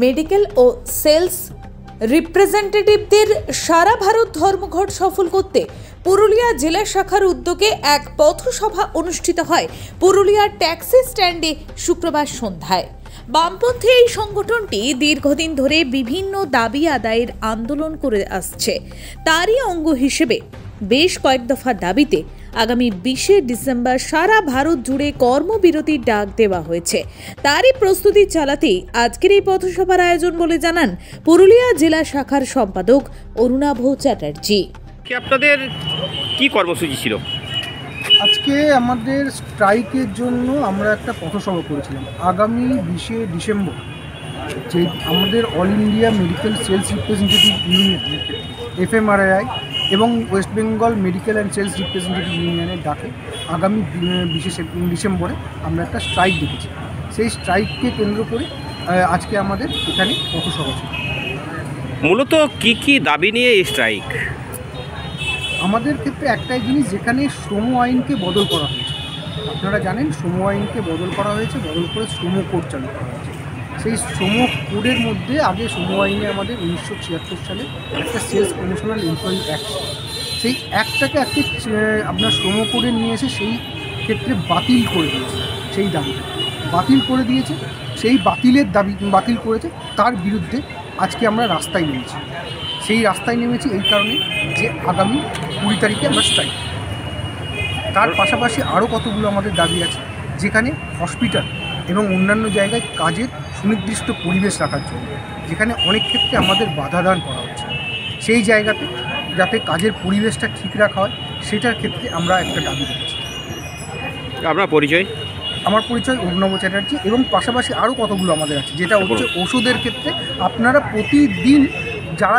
Medical ও sales রিপ্রেজেন্টেটিভদের সারা ভারত ধর্মঘট সফল করতে পুরুলিয়া জেলা শাখার উদ্যোগে এক পথসভা অনুষ্ঠিত হয় পুরুলিয়ার ট্যাক্সি স্ট্যান্ডে শুক্রবার সন্ধ্যায়। বামপন্থী এই সংগঠনটি দীর্ঘদিন ধরে বিভিন্ন দাবি আদায়ের আন্দোলন করে আসছে। তারই অঙ্গ হিসেবে বেশ কয়েক দফা দাবিতে আগামী 20শে ডিসেম্বর সারা ভারত জুড়ে কর্মবিরতির ডাক দেওয়া হয়েছে। তারই প্রস্তুতি চালাতেই আজকের এই পথসভার আয়োজন বলে জানান পুরুলিয়া জেলা শাখার সম্পাদক অরুণাভ চ্যাটার্জি। আপনাদের কি কর্মসূচি ছিল? আজকে আমাদের স্ট্রাইকের জন্য আমরা একটা পথসভা করেছিলাম। আগামী 20শে ডিসেম্বর যে আমাদের all India medical sales representative union FMRII এবং West Bengal medical and sales representative ইউনিয়নের ডাকে আগামী 20শে ডিসেম্বরে আমরা একটা স্ট্রাইক দেখেছি। সেই স্ট্রাইককে কেন্দ্র করে আজকে আমাদের এখানে পথসভা ছিল। মূলত কি দাবি নিয়ে এই স্ট্রাইক? আমাদের ক্ষেত্রে একটাই জিনিস, যেখানে শ্রম আইনকে বদল করা হয়েছে। আপনারা জানেন শ্রম আইনকে বদল করা হয়েছে, বদল করে শ্রম কোড চালু করা হয়েছে। সেই শ্রম কোডের মধ্যে আগে শ্রম আইনে আমাদের 1976 সালে একটা সেলস প্রমোশনাল এমপ্লয়ি অ্যাক্ট, সেই অ্যাক্টটাকে আপনার শ্রম কোডে নিয়ে এসে সেই ক্ষেত্রে বাতিল করে দিয়েছে। সেই দাবিটা বাতিল করে দিয়েছে, সেই বাতিল করেছে, তার বিরুদ্ধে আজকে আমরা রাস্তায় নেমেছি। সেই রাস্তায় নেমেছি এই কারণে যে আগামী 20 তারিখে আমরা স্ট্রাইক। তার পাশাপাশি আরও কতগুলো আমাদের দাবি আছে, যেখানে হসপিটাল এবং অন্যান্য জায়গায় কাজের সুনির্দিষ্ট পরিবেশ রাখার জন্য, যেখানে অনেক ক্ষেত্রে আমাদের বাধাদান করা হচ্ছে, সেই জায়গাতে যাতে কাজের পরিবেশটা ঠিক রাখা হয়, সেটার ক্ষেত্রে আমরা একটা দাবি রেখেছি। আপনার পরিচয়? আমার পরিচয় অরুণাভ চ্যাটার্জি। এবং পাশাপাশি আরও কতগুলো আমাদের আছে, যেটা হচ্ছে ওষুধের ক্ষেত্রে। আপনারা প্রতিদিন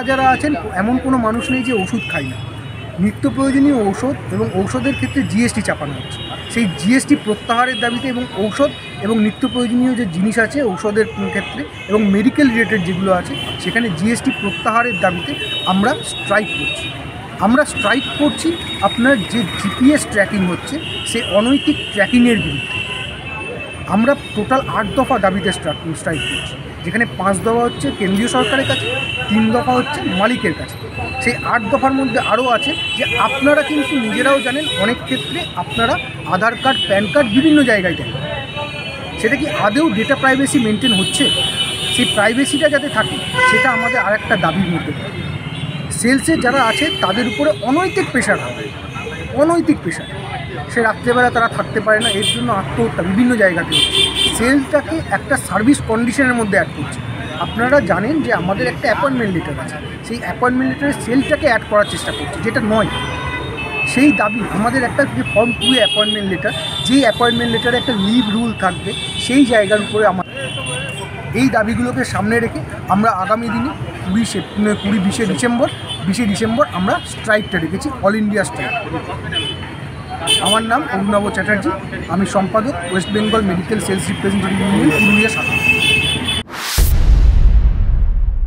যারা আছেন, এমন কোনো মানুষ নেই যে ওষুধ খায় না। নিত্য প্রয়োজনীয় ঔষধ এবং ঔষধের ক্ষেত্রে GST চাপানো হচ্ছে। সেই GST প্রত্যাহারের দাবিতে এবং ঔষধ এবং নিত্য প্রয়োজনীয় যে জিনিস আছে ঔষধের ক্ষেত্রে এবং মেডিকেল রিলেটেড যেগুলো আছে, সেখানে GST প্রত্যাহারের দাবিতে আমরা স্ট্রাইক করছি। আপনার যে GPS ট্র্যাকিং হচ্ছে, সেই অনৈতিক ট্র্যাকিংয়ের বিরুদ্ধে আমরা টোটাল 8 দফা দাবিতে স্ট্রাইক করছি, যেখানে 5 দফা হচ্ছে কেন্দ্রীয় সরকারের কাছে, 3 দফা হচ্ছে মালিকের কাছে। সেই 8 দফার মধ্যে আরও আছে যে আপনারা কিন্তু নিজেরাও জানেন, অনেক ক্ষেত্রে আপনারা আধার কার্ড, প্যান কার্ড বিভিন্ন জায়গায় দেন। সেটা কি আদৌ ডেটা প্রাইভেসি মেনটেন হচ্ছে? সেই প্রাইভেসিটা যাতে থাকে, সেটা আমাদের আরেকটা দাবির মধ্যে। সেলসে যারা আছে তাদের উপরে অনৈতিক প্রেশার হবে, অনৈতিক প্রেশার। সে রাত্রেবেলা তারা থাকতে পারে না, এর জন্য আত্মহত্যা বিভিন্ন জায়গাতে হচ্ছে। সেলটাকে একটা সার্ভিস কন্ডিশনের মধ্যে অ্যাড করছে। আপনারা জানেন যে আমাদের একটা অ্যাপয়েন্টমেন্ট লেটার আছে, সেই অ্যাপয়েন্টমেন্ট লেটারে সেলটাকে অ্যাড করার চেষ্টা করছে, যেটা নয়। সেই দাবি আমাদের একটা যে ফর্ম 2 অ্যাপয়েন্টমেন্ট লেটার, যেই অ্যাপয়েন্টমেন্ট লেটারে একটা লিভ রুল থাকবে, সেই জায়গার উপরে আমাদের এই দাবিগুলোকে সামনে রেখে আমরা আগামী দিনে 20শে ডিসেম্বর আমরা স্ট্রাইকটা রেখেছি, অল ইন্ডিয়া স্ট্রাইক। আমার নাম অরুণাভ চ্যাটার্জি, আমি সম্পাদক West Bengal medical sales representative union Purulia শাখা।